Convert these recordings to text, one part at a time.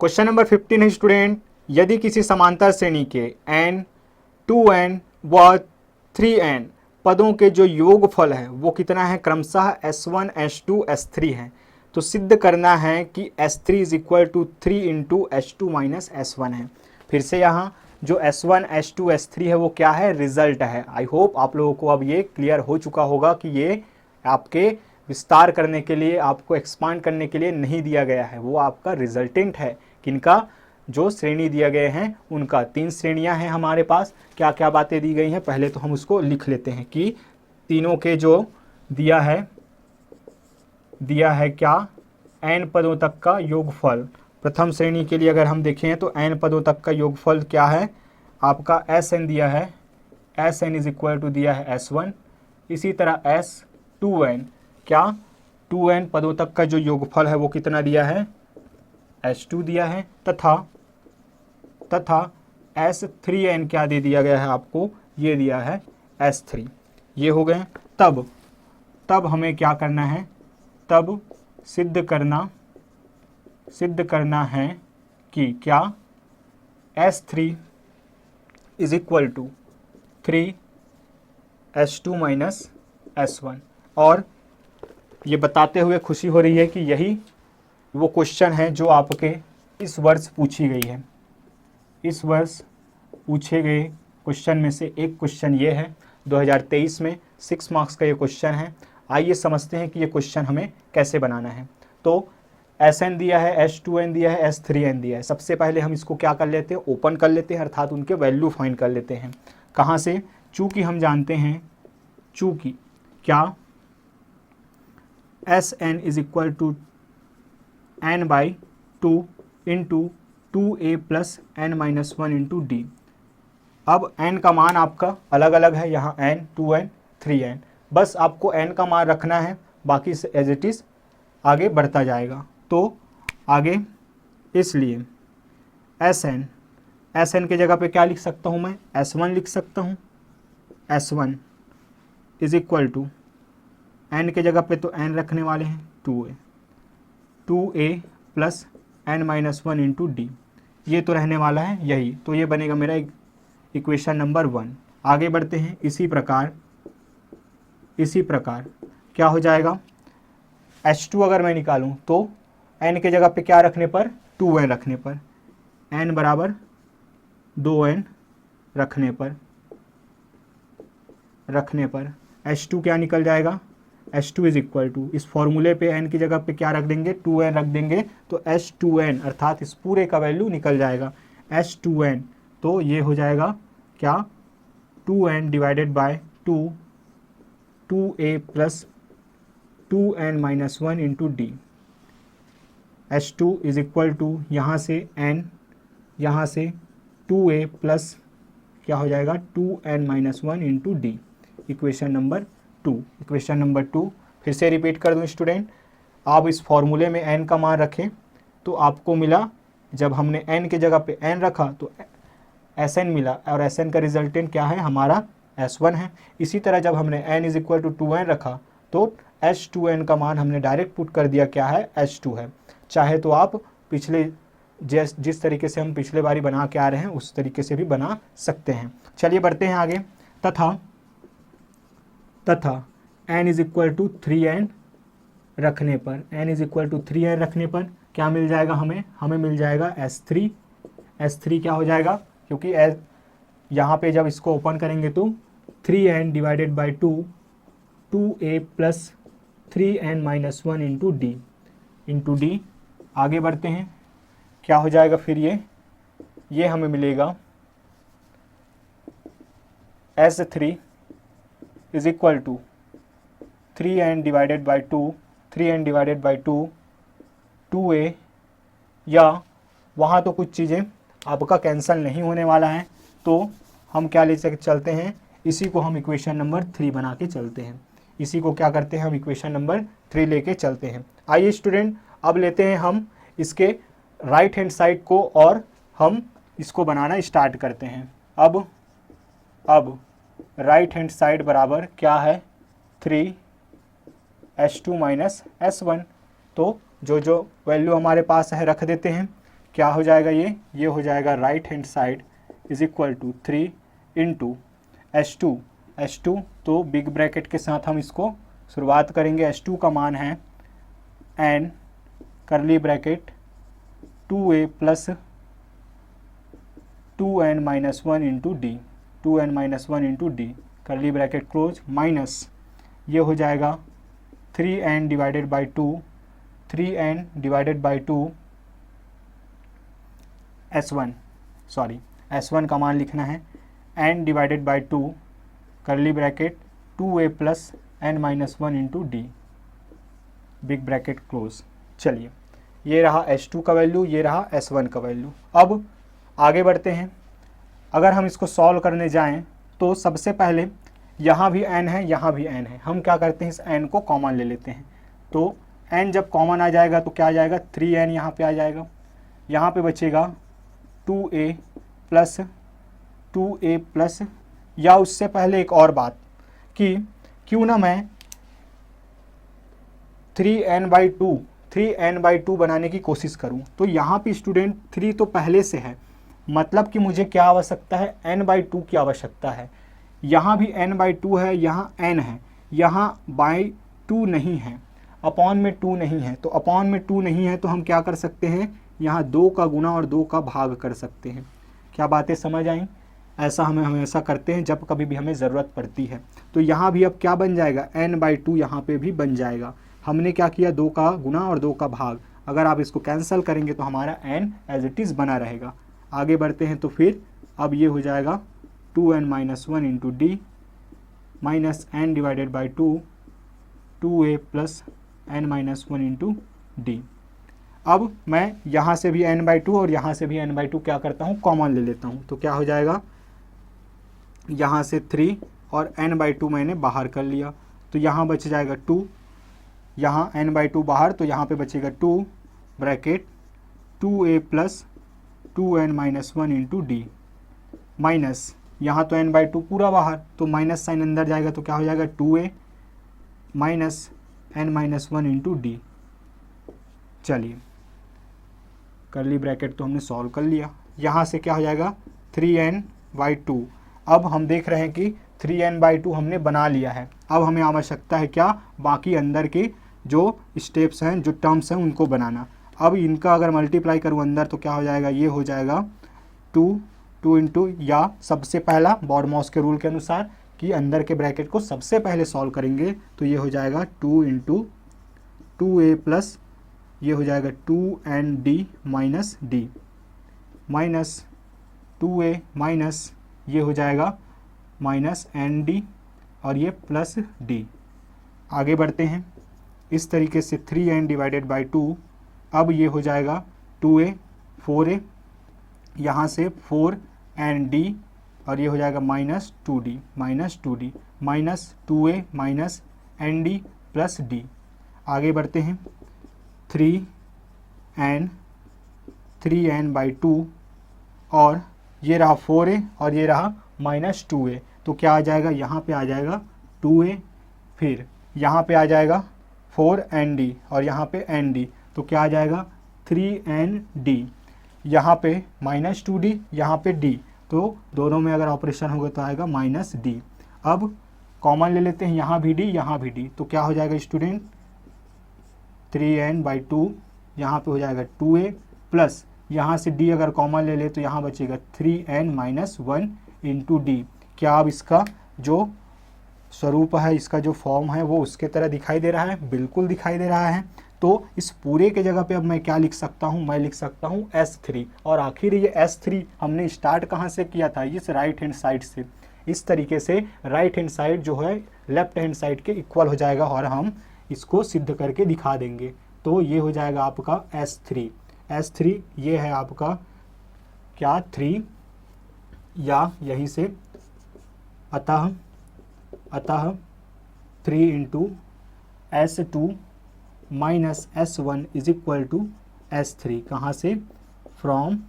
Question number 15 है student, यदि किसी समांतर श्रेणी के n 2n व 3n पदों के जो योगफल है वो कितना है, क्रमशः s1 s2 s3 है। तो सिद्ध करना है कि s3 is equal to 3 into s2 minus s1 है। फिर से यहाँ जो s1 s2 s3 है वो क्या है, रिजल्ट है। आई होप आप लोगों को अब ये क्लियर हो चुका होगा कि ये आपके विस्तार करने के लिए, आपको एक्सपांड करने के लिए नहीं दिया गया है, वो आपका रिजल्टेंट है। किनका, जो श्रेणी दिया गए हैं उनका। 3 श्रेणियां हैं हमारे पास। क्या क्या बातें दी गई हैं पहले तो हम उसको लिख लेते हैं कि तीनों के जो दिया है क्या, n पदों तक का योगफल। प्रथम श्रेणी के लिए अगर हम देखें तो n पदों तक का योगफल क्या है आपका, Sn दिया है, Sn इज इक्वल टू दिया है S1। इसी तरह S2n, क्या 2n पदों तक का जो योगफल है वो कितना दिया है, S2 दिया है। तथा S3n क्या दे दिया गया है आपको, ये दिया है S3। ये हो गए। तब हमें क्या करना है, तब सिद्ध करना है कि क्या S3 is equal to 3 S2 minus S1। और ये बताते हुए खुशी हो रही है कि यही वो क्वेश्चन है जो आपके इस वर्ष पूछी गई है। इस वर्ष पूछे गए क्वेश्चन में से एक क्वेश्चन ये है, 2023 में 6 मार्क्स का ये क्वेश्चन है। आइए समझते हैं कि ये क्वेश्चन हमें कैसे बनाना है। तो Sn दिया है, S2n दिया है, S3n दिया है। सबसे पहले हम इसको क्या कर लेते हैं, ओपन कर लेते हैं, अर्थात उनके वैल्यू फाइंड कर लेते हैं। कहाँ से, चूँकि हम जानते हैं, चूँकि क्या Sn is equal to n by 2 into 2a plus n minus 1 into D. अब n का मान आपका अलग अलग है, यहाँ n 2n 3n, बस आपको n का मान रखना है, बाकी से एज इट इज़ आगे बढ़ता जाएगा। तो आगे इसलिए Sn के जगह पे क्या लिख सकता हूँ मैं, S1 लिख सकता हूँ। S1 is equal to n के जगह पे तो n रखने वाले हैं 2a plus n minus 1 into D, ये तो रहने वाला है यही। तो ये बनेगा मेरा इक्वेशन नंबर 1। आगे बढ़ते हैं। इसी प्रकार क्या हो जाएगा, H2 अगर मैं निकालूं तो n के जगह पे क्या रखने पर, 2n रखने पर, n बराबर 2n रखने पर H2 क्या निकल जाएगा, H2 इज इक्वल टू, इस फॉर्मूले पे n की जगह पे क्या रख देंगे, 2n रख देंगे, तो H2n अर्थात इस पूरे का वैल्यू निकल जाएगा H2n। तो ये हो जाएगा क्या, 2n divided by 2a plus 2n minus 1 into D. H2 is equal to यहाँ से n, यहाँ से 2a प्लस क्या हो जाएगा 2n minus 1 into D, equation number 2। फिर से रिपीट कर दूँ स्टूडेंट, आप इस फॉर्मूले में n का मान रखें तो आपको मिला, जब हमने n के जगह पे n रखा तो Sn मिला, और Sn का रिजल्टेंट क्या है हमारा, S1 है। इसी तरह जब हमने n is equal to 2n रखा तो H2n का मान हमने डायरेक्ट पुट कर दिया, क्या है, H2 है। चाहे तो आप पिछले जिस तरीके से हम पिछले बारी बना के आ रहे हैं उस तरीके से भी बना सकते हैं। चलिए बढ़ते हैं आगे। तथा n is equal to 3n रखने पर, n is equal to 3n रखने पर क्या मिल जाएगा हमें मिल जाएगा S3 क्या हो जाएगा, क्योंकि यहाँ पे जब इसको ओपन करेंगे तो 3n divided by 2a plus 3n minus 1 into D. आगे बढ़ते हैं, क्या हो जाएगा फिर ये हमें मिलेगा S3 is equal to 3n divided by 2a, या वहाँ तो कुछ चीज़ें आपका कैंसिल नहीं होने वाला है, तो हम क्या ले चलते हैं, इसी को हम इक्वेशन नंबर 3 बना के चलते हैं। इसी को क्या करते हैं, हम इक्वेशन नंबर 3 लेके चलते हैं। आइए स्टूडेंट, अब लेते हैं हम इसके राइट हैंड साइड को और हम इसको बनाना स्टार्ट करते हैं। अब राइट हैंड साइड बराबर क्या है, 3 S2 माइनस S1। तो जो वैल्यू हमारे पास है रख देते हैं। क्या हो जाएगा, ये हो जाएगा right hand side is equal to 3 into H2 तो बिग ब्रैकेट के साथ हम इसको शुरुआत करेंगे। H2 का मान है n करली bracket 2a plus 2n minus 1 into D, 2n minus 1 into D करली ब्रैकेट क्लोज, माइनस ये हो जाएगा 3n divided by 2, 3n divided by 2 S1 का मान लिखना है n डिवाइडेड बाई 2 करली bracket 2a plus n minus 1 into D big bracket close. चलिए ये रहा H2 का वैल्यू, ये रहा S1 का वैल्यू। अब आगे बढ़ते हैं। अगर हम इसको सॉल्व करने जाएं तो सबसे पहले यहाँ भी n है, यहाँ भी n है, हम क्या करते हैं इस n को कॉमन ले लेते हैं। तो n जब कॉमन आ जाएगा तो क्या आ जाएगा, 3n यहाँ पे आ जाएगा, यहाँ पे बचेगा 2a प्लस या उससे पहले एक और बात कि क्यों ना मैं 3n/2 बनाने की कोशिश करूं। तो यहाँ पे स्टूडेंट 3 तो पहले से है, मतलब कि मुझे क्या आवश्यकता है, n/2 की आवश्यकता है। यहाँ भी n/2 है, यहाँ n है, यहाँ बाई 2 नहीं है, अपॉन में 2 नहीं है। तो अपॉन में 2 नहीं है तो हम क्या कर सकते हैं, यहाँ 2 का गुना और 2 का भाग कर सकते हैं। क्या बातें समझ आई? ऐसा हमें हमेशा करते हैं जब कभी भी हमें ज़रूरत पड़ती है। तो यहाँ भी अब क्या बन जाएगा, n/2 यहाँ पे भी बन जाएगा। हमने क्या किया, 2 का गुना और 2 का भाग। अगर आप इसको कैंसिल करेंगे तो हमारा n एज इट इज़ बना रहेगा। आगे बढ़ते हैं तो फिर अब ये हो जाएगा 2n minus 1 into D minus n divided by 2a plus n minus 1 into D. अब मैं यहाँ से भी n/2 और यहाँ से भी n/2 क्या करता हूँ, कॉमन ले लेता हूँ। तो क्या हो जाएगा, यहाँ से 3 और n/2 मैंने बाहर कर लिया, तो यहाँ बच जाएगा 2, यहाँ n/2 बाहर, तो यहाँ पे बचेगा 2 bracket 2a plus 2n minus 1 into D minus यहाँ तो n/2 पूरा बाहर, तो माइनस साइन अंदर जाएगा तो क्या हो जाएगा 2a minus n minus 1 into D. चलिए करली ब्रैकेट तो हमने सॉल्व कर लिया। यहाँ से क्या हो जाएगा 3n/2। अब हम देख रहे हैं कि 3n/2 हमने बना लिया है। अब हमें आवश्यकता है क्या, बाकी अंदर के जो स्टेप्स हैं, जो टर्म्स हैं, उनको बनाना। अब इनका अगर मल्टीप्लाई करूँ अंदर तो क्या हो जाएगा, ये हो जाएगा 2 इंटू, या सबसे पहला बॉडमॉस के रूल के अनुसार कि अंदर के ब्रैकेट को सबसे पहले सॉल्व करेंगे, तो ये हो जाएगा 2 इंटू 2a प्लस ये हो जाएगा 2n/d minus D minus 2a minus ये हो जाएगा माइनस n/d और ये प्लस d। आगे बढ़ते हैं इस तरीके से 3n डिवाइडेड बाई 2। अब ये हो जाएगा 2a 4a, यहाँ से 4n/d और ये हो जाएगा minus 2d minus 2a minus n/d plus d। आगे बढ़ते हैं 3n/2 और ये रहा 4a और ये रहा माइनस 2a, तो क्या आ जाएगा, यहाँ पे आ जाएगा 2a, फिर यहाँ पे आ जाएगा 4n/d और यहाँ पे n/d, तो क्या आ जाएगा 3n/d, यहाँ पे माइनस 2d, यहाँ पे d, तो दोनों में अगर ऑपरेशन होगा तो आएगा माइनस d। अब कॉमन ले लेते हैं, यहाँ भी d, यहाँ भी d, तो क्या हो जाएगा स्टूडेंट 3n/2, यहाँ पे हो जाएगा 2a प्लस यहाँ से d अगर कॉमन ले ले तो यहाँ बचेगा 3n माइनस 1 इंटू डी। क्या अब इसका जो स्वरूप है, इसका जो फॉर्म है वो उसके तरह दिखाई दे रहा है? बिल्कुल दिखाई दे रहा है। तो इस पूरे के जगह पे अब मैं क्या लिख सकता हूँ, मैं लिख सकता हूँ S3। और आखिर ये S3 हमने स्टार्ट कहाँ से किया था, इस राइट हैंड साइड से। इस तरीके से राइट हैंड साइड जो है लेफ्ट हैंड साइड के इक्वल हो जाएगा और हम इसको सिद्ध करके दिखा देंगे। तो ये हो जाएगा आपका S3 ये है आपका क्या 3, या यहीं से अतः 3 into S2 minus S1 is equal to S3। कहाँ से, फ्रॉम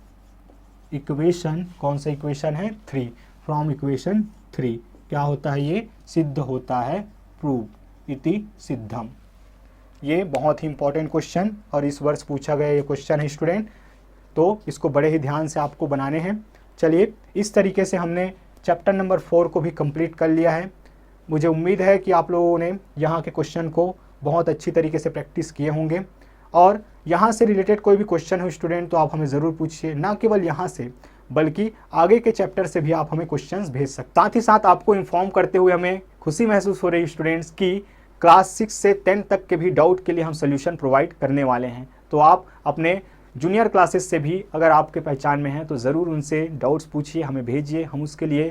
इक्वेशन, कौन सा इक्वेशन है 3, फ्रॉम इक्वेशन 3। क्या होता है, ये सिद्ध होता है, प्रूव इति सिद्धम। ये बहुत ही इंपॉर्टेंट क्वेश्चन और इस वर्ष पूछा गया ये क्वेश्चन है स्टूडेंट। तो इसको बड़े ही ध्यान से आपको बनाने हैं। चलिए, इस तरीके से हमने चैप्टर नंबर 4 को भी कंप्लीट कर लिया है। मुझे उम्मीद है कि आप लोगों ने यहाँ के क्वेश्चन को बहुत अच्छी तरीके से प्रैक्टिस किए होंगे, और यहाँ से रिलेटेड कोई भी क्वेश्चन हो स्टूडेंट तो आप हमें ज़रूर पूछिए, ना केवल यहाँ से बल्कि आगे के चैप्टर से भी आप हमें क्वेश्चंस भेज सकते हैं। साथ ही साथ आपको इन्फॉर्म करते हुए हमें खुशी महसूस हो रही है स्टूडेंट्स की क्लास 6 से 10 तक के भी डाउट के लिए हम सोल्यूशन प्रोवाइड करने वाले हैं। तो आप अपने जूनियर क्लासेस से भी अगर आपके पहचान में हैं तो ज़रूर उनसे डाउट्स पूछिए, हमें भेजिए, हम उसके लिए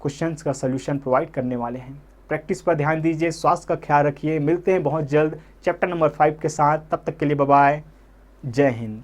क्वेश्चंस का सोल्यूशन प्रोवाइड करने वाले हैं। प्रैक्टिस पर ध्यान दीजिए, स्वास्थ्य का ख्याल रखिए। मिलते हैं बहुत जल्द चैप्टर नंबर 5 के साथ, तब तक के लिए बाय बाय, जय हिंद।